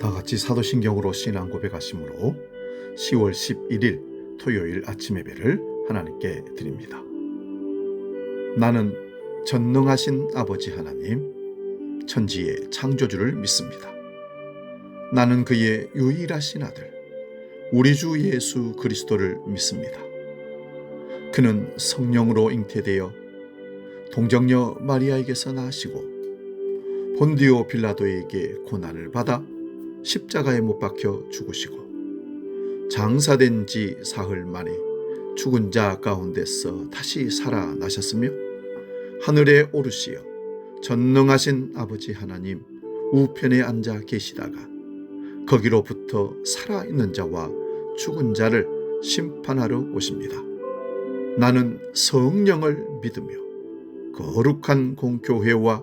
다 같이 사도신경으로 신앙 고백하심으로 10월 11일 토요일 아침 예배를 하나님께 드립니다. 나는 전능하신 아버지 하나님, 천지의 창조주를 믿습니다. 나는 그의 유일하신 아들, 우리 주 예수 그리스도를 믿습니다. 그는 성령으로 잉태되어 동정녀 마리아에게서 나시고 본디오 빌라도에게 고난을 받아 십자가에 못 박혀 죽으시고 장사된 지 사흘 만에 죽은 자 가운데서 다시 살아나셨으며 하늘에 오르시어 전능하신 아버지 하나님 우편에 앉아 계시다가 거기로부터 살아있는 자와 죽은 자를 심판하러 오십니다. 나는 성령을 믿으며 거룩한 공교회와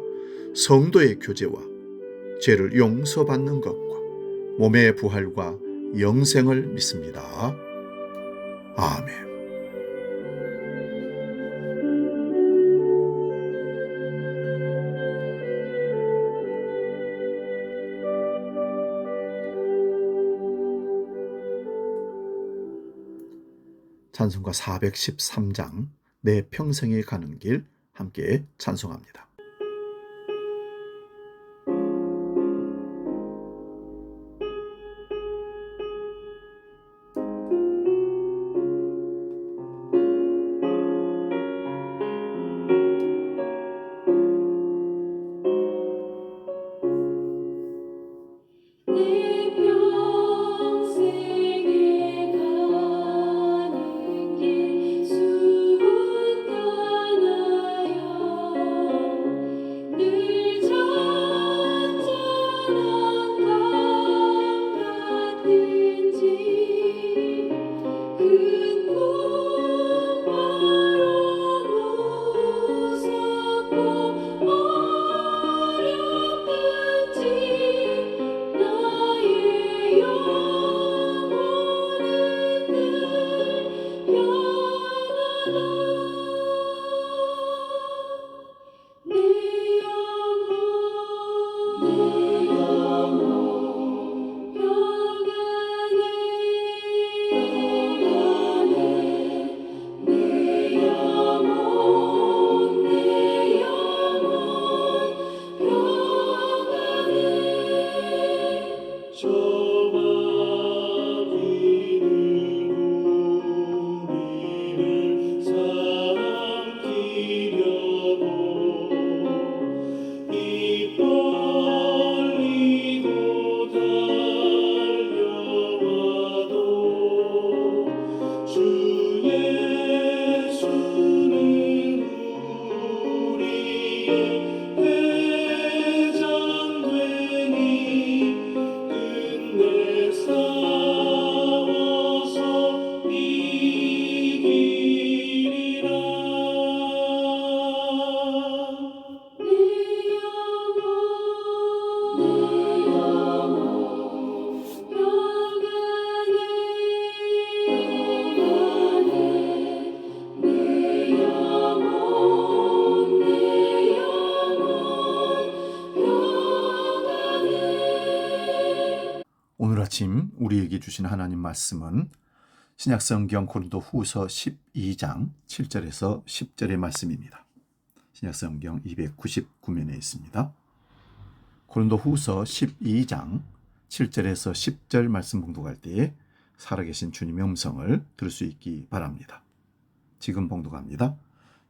성도의 교제와 죄를 용서받는 것과 몸의 부활과 영생을 믿습니다. 아멘. 찬송가 413장 내 평생에 가는 길 함께 찬송합니다. 오늘 아침 우리에게 주신 하나님 말씀은 신약성경 고린도후서 12장 7절에서 10절의 말씀입니다. 신약성경 299면에 있습니다. 고린도후서 12장 7절에서 10절 말씀 봉독할 때에 살아계신 주님의 음성을 들을 수 있기 바랍니다. 지금 봉독합니다.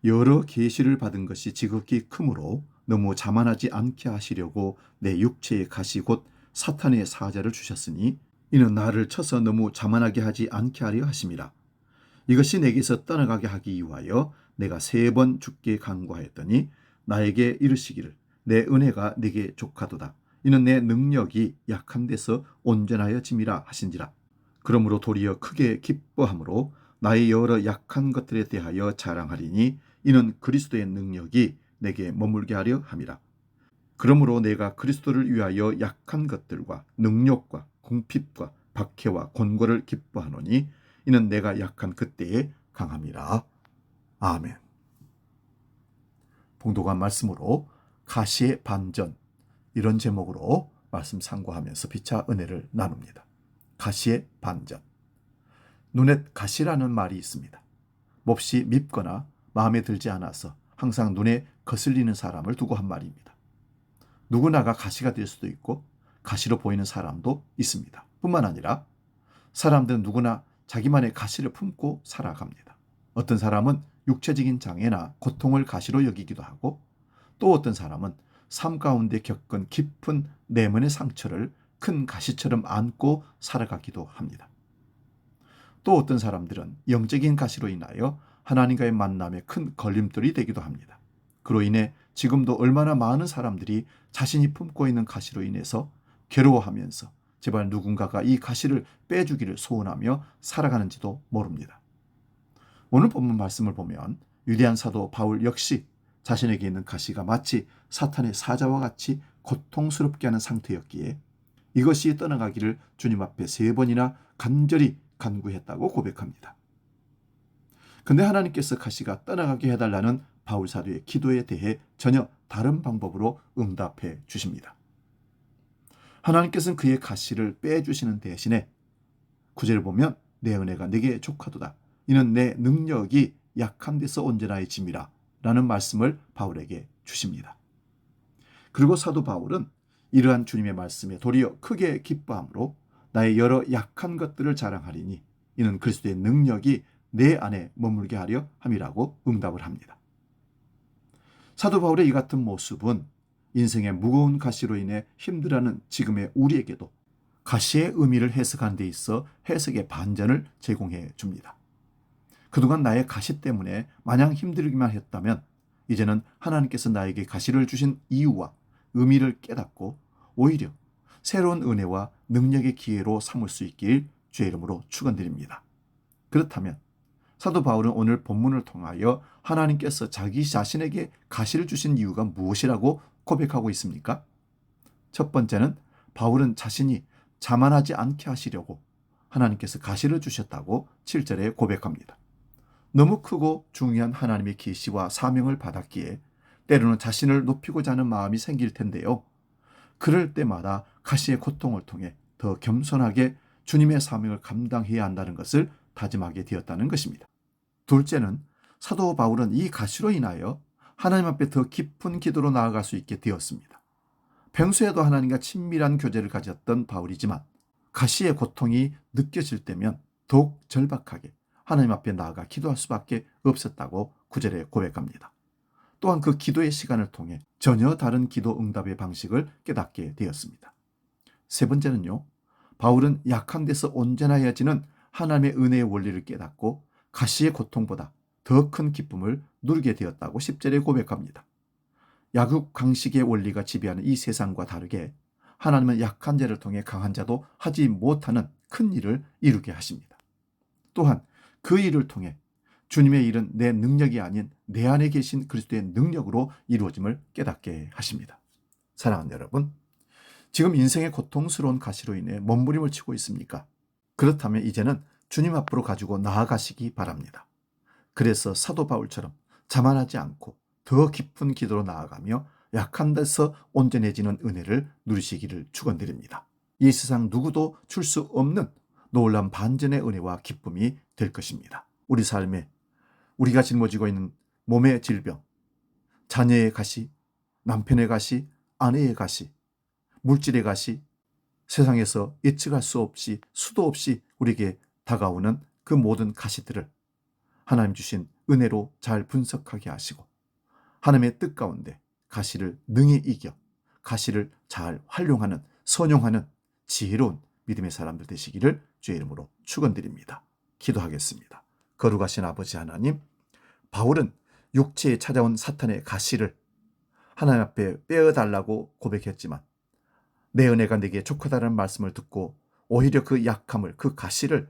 여러 계시를 받은 것이 지극히 크므로 너무 자만하지 않게 하시려고 내 육체의 가시 곧 사탄의 사자를 주셨으니 이는 나를 쳐서 너무 자만하게 하지 않게 하려 하심이라. 이것이 내게서 떠나가게 하기 위하여 내가 3번 주께 간구하였더니 나에게 이르시기를 내 은혜가 네게 족하도다. 이는 내 능력이 약한 데서 온전하여 짐이라 하신지라. 그러므로 도리어 크게 기뻐함으로 나의 여러 약한 것들에 대하여 자랑하리니 이는 그리스도의 능력이 내게 머물게 하려 함이라. 그러므로 내가 그리스도를 위하여 약한 것들과 능력과 궁핍과 박해와 곤고를 기뻐하노니 이는 내가 약한 그때에 강함이라. 아멘. 봉독한 말씀으로 가시의 반전, 이런 제목으로 말씀 상고하면서 피차 은혜를 나눕니다. 가시의 반전. 눈에 가시라는 말이 있습니다. 몹시 밉거나 마음에 들지 않아서 항상 눈에 거슬리는 사람을 두고 한 말입니다. 누구나가 가시가 될 수도 있고 가시로 보이는 사람도 있습니다. 뿐만 아니라 사람들은 누구나 자기만의 가시를 품고 살아갑니다. 어떤 사람은 육체적인 장애나 고통을 가시로 여기기도 하고, 또 어떤 사람은 삶 가운데 겪은 깊은 내면의 상처를 큰 가시처럼 안고 살아가기도 합니다. 또 어떤 사람들은 영적인 가시로 인하여 하나님과의 만남에 큰 걸림돌이 되기도 합니다. 그로 인해 지금도 얼마나 많은 사람들이 자신이 품고 있는 가시로 인해서 괴로워하면서 제발 누군가가 이 가시를 빼주기를 소원하며 살아가는지도 모릅니다. 오늘 본문 말씀을 보면 위대한 사도 바울 역시 자신에게 있는 가시가 마치 사탄의 사자와 같이 고통스럽게 하는 상태였기에 이것이 떠나가기를 주님 앞에 3번이나 간절히 간구했다고 고백합니다. 근데 하나님께서 가시가 떠나가게 해달라는 바울 사도의 기도에 대해 전혀 다른 방법으로 응답해 주십니다. 하나님께서는 그의 가시를 빼주시는 대신에 9절을 보면 내 은혜가 네게 족하도다. 이는 내 능력이 약한 데서 온전하여 짐이라 라는 말씀을 바울에게 주십니다. 그리고 사도 바울은 이러한 주님의 말씀에 도리어 크게 기뻐함으로 나의 여러 약한 것들을 자랑하리니 이는 그리스도의 능력이 내 안에 머물게 하려 함이라고 응답을 합니다. 사도 바울의 이 같은 모습은 인생의 무거운 가시로 인해 힘들어하는 지금의 우리에게도 가시의 의미를 해석하는 데 있어 해석의 반전을 제공해 줍니다. 그동안 나의 가시 때문에 마냥 힘들기만 했다면 이제는 하나님께서 나에게 가시를 주신 이유와 의미를 깨닫고 오히려 새로운 은혜와 능력의 기회로 삼을 수 있길 주의 이름으로 축원드립니다. 그렇다면 사도 바울은 오늘 본문을 통하여 하나님께서 자기 자신에게 가시를 주신 이유가 무엇이라고 고백하고 있습니까? 첫 번째는 바울은 자신이 자만하지 않게 하시려고 하나님께서 가시를 주셨다고 7절에 고백합니다. 너무 크고 중요한 하나님의 계시와 사명을 받았기에 때로는 자신을 높이고자 하는 마음이 생길 텐데요. 그럴 때마다 가시의 고통을 통해 더 겸손하게 주님의 사명을 감당해야 한다는 것을 다짐하게 되었다는 것입니다. 둘째는 사도 바울은 이 가시로 인하여 하나님 앞에 더 깊은 기도로 나아갈 수 있게 되었습니다. 평소에도 하나님과 친밀한 교제를 가졌던 바울이지만 가시의 고통이 느껴질 때면 더욱 절박하게 하나님 앞에 나아가 기도할 수밖에 없었다고 9절에 고백합니다. 또한 그 기도의 시간을 통해 전혀 다른 기도 응답의 방식을 깨닫게 되었습니다. 세 번째는요, 바울은 약한 데서 온전하여지는 하나님의 은혜의 원리를 깨닫고 가시의 고통보다 더 큰 기쁨을 누리게 되었다고 10절에 고백합니다. 약육 강식의 원리가 지배하는 이 세상과 다르게 하나님은 약한 자를 통해 강한 자도 하지 못하는 큰 일을 이루게 하십니다. 또한 그 일을 통해 주님의 일은 내 능력이 아닌 내 안에 계신 그리스도의 능력으로 이루어짐을 깨닫게 하십니다. 사랑하는 여러분, 지금 인생의 고통스러운 가시로 인해 몸부림을 치고 있습니까? 그렇다면 이제는 주님 앞으로 가지고 나아가시기 바랍니다. 그래서 사도 바울처럼 자만하지 않고 더 깊은 기도로 나아가며 약한 데서 온전해지는 은혜를 누리시기를 축원드립니다. 이 세상 누구도 줄 수 없는 놀라운 반전의 은혜와 기쁨이 될 것입니다. 우리 삶에 우리가 짊어지고 있는 몸의 질병, 자녀의 가시, 남편의 가시, 아내의 가시, 물질의 가시, 세상에서 예측할 수 없이 수도 없이 우리에게 다가오는 그 모든 가시들을 하나님 주신 은혜로 잘 분석하게 하시고 하나님의 뜻 가운데 가시를 능히 이겨 가시를 잘 활용하는 선용하는 지혜로운 믿음의 사람들 되시기를 주의 이름으로 축원드립니다. 기도하겠습니다. 거룩하신 아버지 하나님, 바울은 육체에 찾아온 사탄의 가시를 하나님 앞에 빼어달라고 고백했지만 내 은혜가 네게 족하다는 말씀을 듣고 오히려 그 약함을, 그 가시를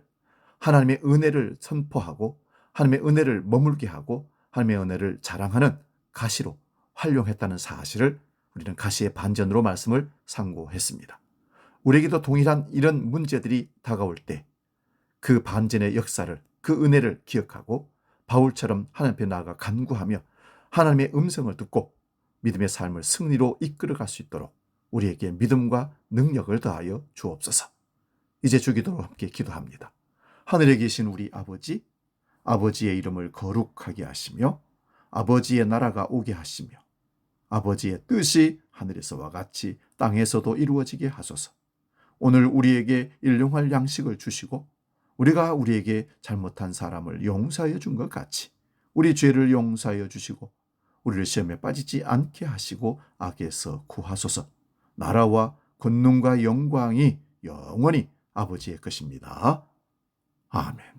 하나님의 은혜를 선포하고 하나님의 은혜를 머물게 하고 하나님의 은혜를 자랑하는 가시로 활용했다는 사실을 우리는 가시의 반전으로 말씀을 상고했습니다. 우리에게도 동일한 이런 문제들이 다가올 때 그 반전의 역사를, 그 은혜를 기억하고 바울처럼 하나님 앞에 나아가 간구하며 하나님의 음성을 듣고 믿음의 삶을 승리로 이끌어갈 수 있도록 우리에게 믿음과 능력을 더하여 주옵소서. 이제 주기도로 함께 기도합니다. 하늘에 계신 우리 아버지, 아버지의 이름을 거룩하게 하시며 아버지의 나라가 오게 하시며 아버지의 뜻이 하늘에서와 같이 땅에서도 이루어지게 하소서. 오늘 우리에게 일용할 양식을 주시고 우리가 우리에게 잘못한 사람을 용서하여 준 것 같이 우리 죄를 용서하여 주시고 우리를 시험에 빠지지 않게 하시고 악에서 구하소서. 나라와 권능과 영광이 영원히 아버지의 것입니다. 아멘.